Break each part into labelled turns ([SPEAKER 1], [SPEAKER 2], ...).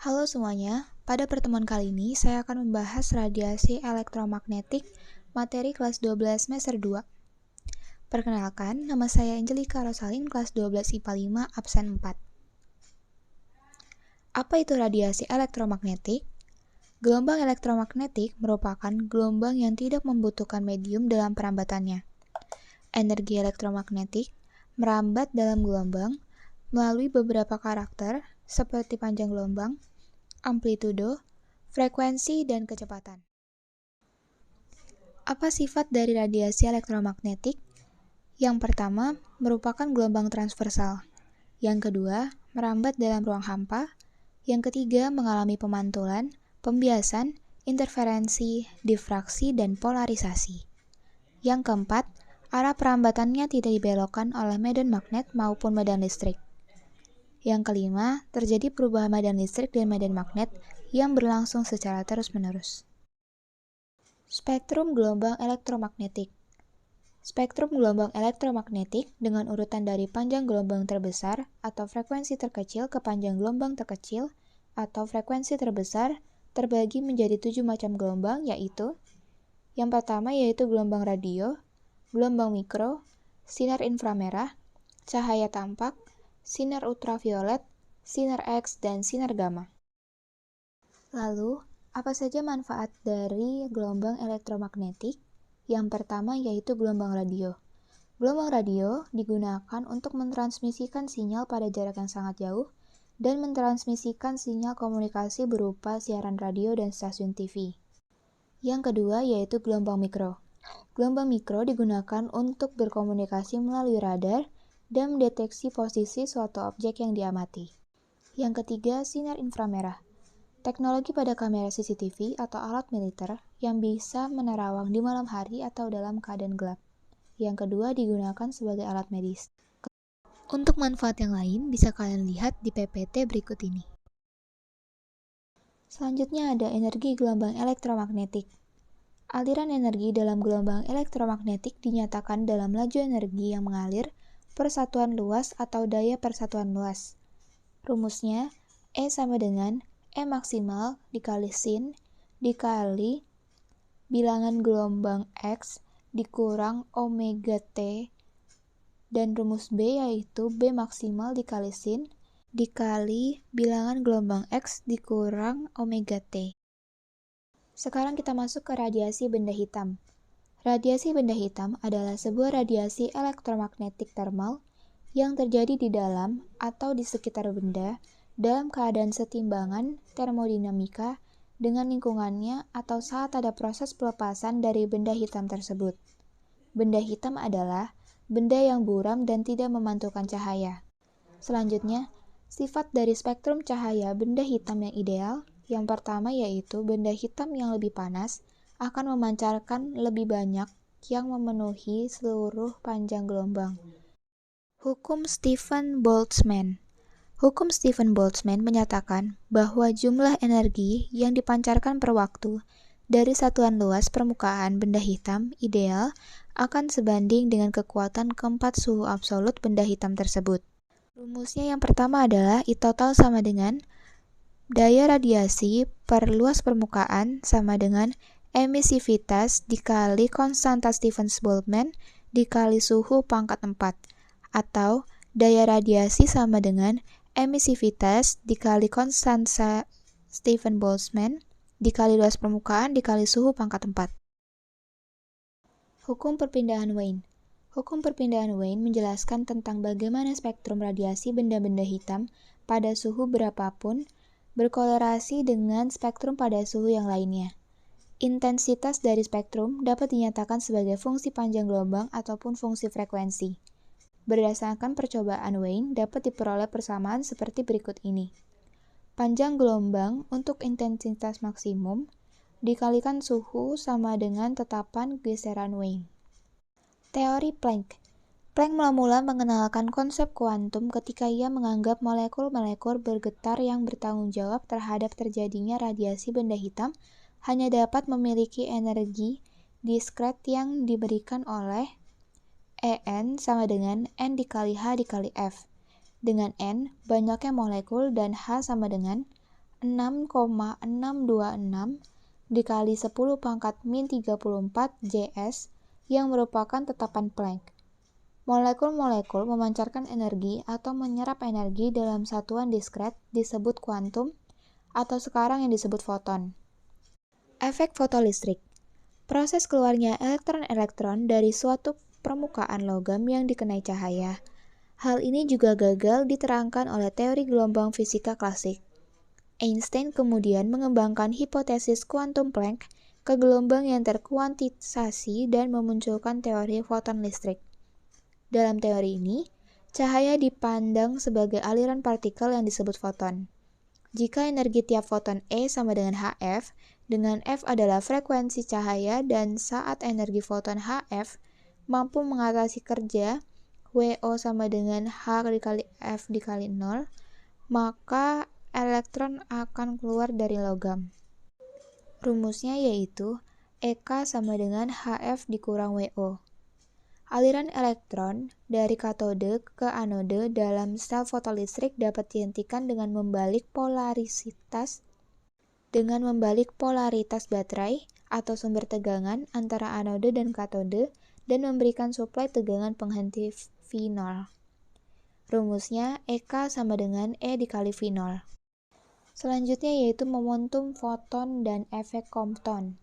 [SPEAKER 1] Halo semuanya, pada pertemuan kali ini saya akan membahas radiasi elektromagnetik materi kelas 12 semester 2. Perkenalkan, nama saya Angelika Rosalin, kelas 12 IPA 5, absen 4. Apa itu radiasi elektromagnetik? Gelombang elektromagnetik merupakan gelombang yang tidak membutuhkan medium dalam perambatannya. Energi elektromagnetik merambat dalam gelombang melalui beberapa karakter seperti panjang gelombang, amplitudo, frekuensi, dan kecepatan. Apa sifat dari radiasi elektromagnetik? Yang pertama, merupakan gelombang transversal. Yang kedua, merambat dalam ruang hampa. Yang ketiga, mengalami pemantulan, pembiasan, interferensi, difraksi, dan polarisasi. Yang keempat, arah perambatannya tidak dibelokkan oleh medan magnet maupun medan listrik. Yang kelima, terjadi perubahan medan listrik dan medan magnet yang berlangsung secara terus-menerus. Spektrum gelombang elektromagnetik. Spektrum gelombang elektromagnetik dengan urutan dari panjang gelombang terbesar atau frekuensi terkecil ke panjang gelombang terkecil atau frekuensi terbesar terbagi menjadi 7 macam gelombang, yaitu yang pertama yaitu gelombang radio, gelombang mikro, sinar inframerah, cahaya tampak, sinar ultraviolet, sinar X, dan sinar gamma. Lalu, apa saja manfaat dari gelombang elektromagnetik? Yang pertama yaitu gelombang radio. Gelombang radio digunakan untuk mentransmisikan sinyal pada jarak yang sangat jauh dan mentransmisikan sinyal komunikasi berupa siaran radio dan stasiun TV. Yang kedua yaitu gelombang mikro. Gelombang mikro digunakan untuk berkomunikasi melalui radar dan mendeteksi posisi suatu objek yang diamati. Yang ketiga, sinar inframerah. Teknologi pada kamera CCTV atau alat militer yang bisa menerawang di malam hari atau dalam keadaan gelap. Yang kedua digunakan sebagai alat medis. Untuk manfaat yang lain bisa kalian lihat di PPT berikut ini. Selanjutnya ada energi gelombang elektromagnetik. Aliran energi dalam gelombang elektromagnetik dinyatakan dalam laju energi yang mengalir per satuan luas atau daya persatuan luas. Rumusnya, E sama dengan E maksimal dikali sin dikali bilangan gelombang X dikurang omega T, dan rumus B yaitu B maksimal dikali sin dikali bilangan gelombang X dikurang omega T. Sekarang kita masuk ke radiasi benda hitam. Radiasi benda hitam adalah sebuah radiasi elektromagnetik termal yang terjadi di dalam atau di sekitar benda dalam keadaan setimbangan termodinamika dengan lingkungannya atau saat ada proses pelepasan dari benda hitam tersebut. Benda hitam adalah benda yang buram dan tidak memantulkan cahaya. Selanjutnya, sifat dari spektrum cahaya benda hitam yang ideal, yang pertama yaitu benda hitam yang lebih panas akan memancarkan lebih banyak yang memenuhi seluruh panjang gelombang. Hukum Stephen Boltzmann. Hukum Stephen Boltzmann menyatakan bahwa jumlah energi yang dipancarkan per waktu dari satuan luas permukaan benda hitam ideal akan sebanding dengan kekuatan keempat suhu absolut benda hitam tersebut. Rumusnya yang pertama adalah I total sama dengan daya radiasi per luas permukaan sama dengan emisivitas dikali konstanta Stephen-Boltzmann dikali suhu pangkat 4, atau daya radiasi sama dengan emisivitas dikali konstanta Stephen-Boltzmann dikali luas permukaan dikali suhu pangkat 4. Hukum perpindahan Wien. Hukum perpindahan Wien menjelaskan tentang bagaimana spektrum radiasi benda-benda hitam pada suhu berapapun berkorelasi dengan spektrum pada suhu yang lainnya. Intensitas dari spektrum dapat dinyatakan sebagai fungsi panjang gelombang ataupun fungsi frekuensi. Berdasarkan percobaan Wien dapat diperoleh persamaan seperti berikut ini. Panjang gelombang untuk intensitas maksimum dikalikan suhu sama dengan tetapan geseran Wien. Teori Planck. Planck mula-mula mengenalkan konsep kuantum ketika ia menganggap molekul-molekul bergetar yang bertanggung jawab terhadap terjadinya radiasi benda hitam hanya dapat memiliki energi diskret yang diberikan oleh En sama dengan N dikali H dikali F, dengan N banyaknya molekul dan H sama dengan 6,626 dikali 10 pangkat min 34 Js yang merupakan tetapan Planck. Molekul-molekul memancarkan energi atau menyerap energi dalam satuan diskret disebut kuantum atau sekarang yang disebut foton. Efek fotolistrik. Proses keluarnya elektron-elektron dari suatu permukaan logam yang dikenai cahaya. Hal ini juga gagal diterangkan oleh teori gelombang fisika klasik. Einstein kemudian mengembangkan hipotesis kuantum Planck ke gelombang yang terkuantisasi dan memunculkan teori foton listrik. Dalam teori ini, cahaya dipandang sebagai aliran partikel yang disebut foton. Jika energi tiap foton E sama dengan Hf, dengan F adalah frekuensi cahaya dan saat energi foton Hf mampu mengatasi kerja WO sama dengan H dikali F dikali 0, maka elektron akan keluar dari logam. Rumusnya yaitu EK sama dengan HF dikurang WO. Aliran elektron dari katode ke anode dalam sel fotolistrik dapat dihentikan dengan membalik polaritas baterai atau sumber tegangan antara anode dan katode dan memberikan suplai tegangan penghenti V0. Rumusnya EK sama dengan E dikali V0. Selanjutnya yaitu momentum foton dan efek Compton.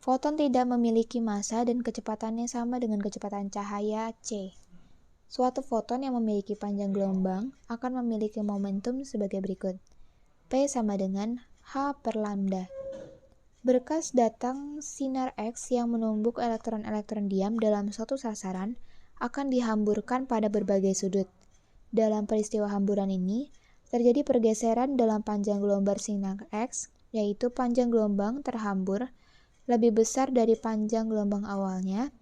[SPEAKER 1] Foton tidak memiliki massa dan kecepatannya sama dengan kecepatan cahaya c. Suatu foton yang memiliki panjang gelombang akan memiliki momentum sebagai berikut. P sama dengan H per lambda. Berkas datang sinar X yang menumbuk elektron-elektron diam dalam suatu sasaran akan dihamburkan pada berbagai sudut. Dalam peristiwa hamburan ini, terjadi pergeseran dalam panjang gelombang sinar X, yaitu panjang gelombang terhambur lebih besar dari panjang gelombang awalnya.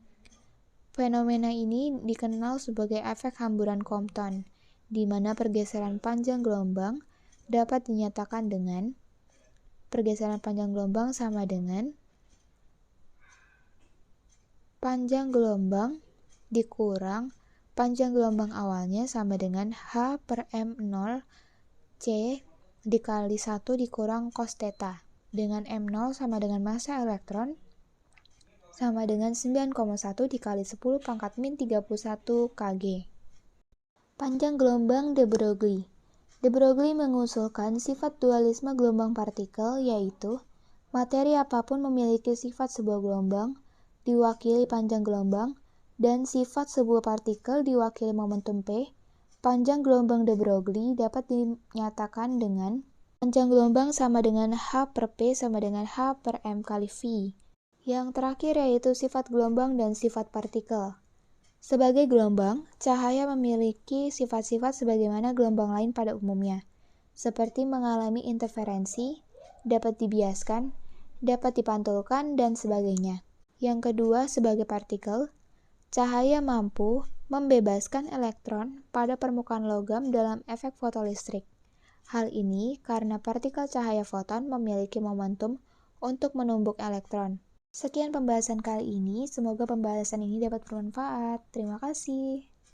[SPEAKER 1] Fenomena ini dikenal sebagai efek hamburan Compton, di mana pergeseran panjang gelombang dapat dinyatakan dengan pergeseran panjang gelombang sama dengan panjang gelombang dikurang panjang gelombang awalnya sama dengan H per M0 C dikali 1 dikurang cos theta, dengan M0 sama dengan massa elektron sama dengan 9,1 dikali 10 pangkat min 31 kg. Panjang gelombang de Broglie. De Broglie mengusulkan sifat dualisme gelombang partikel, yaitu materi apapun memiliki sifat sebuah gelombang diwakili panjang gelombang dan sifat sebuah partikel diwakili momentum P. Panjang gelombang de Broglie dapat dinyatakan dengan panjang gelombang sama dengan H per P sama dengan H per M kali V. Yang terakhir yaitu sifat gelombang dan sifat partikel. Sebagai gelombang, cahaya memiliki sifat-sifat sebagaimana gelombang lain pada umumnya, seperti mengalami interferensi, dapat dibiaskan, dapat dipantulkan, dan sebagainya. Yang kedua, sebagai partikel, cahaya mampu membebaskan elektron pada permukaan logam dalam efek fotolistrik. Hal ini karena partikel cahaya foton memiliki momentum untuk menumbuk elektron. Sekian pembahasan kali ini, semoga pembahasan ini dapat bermanfaat. Terima kasih.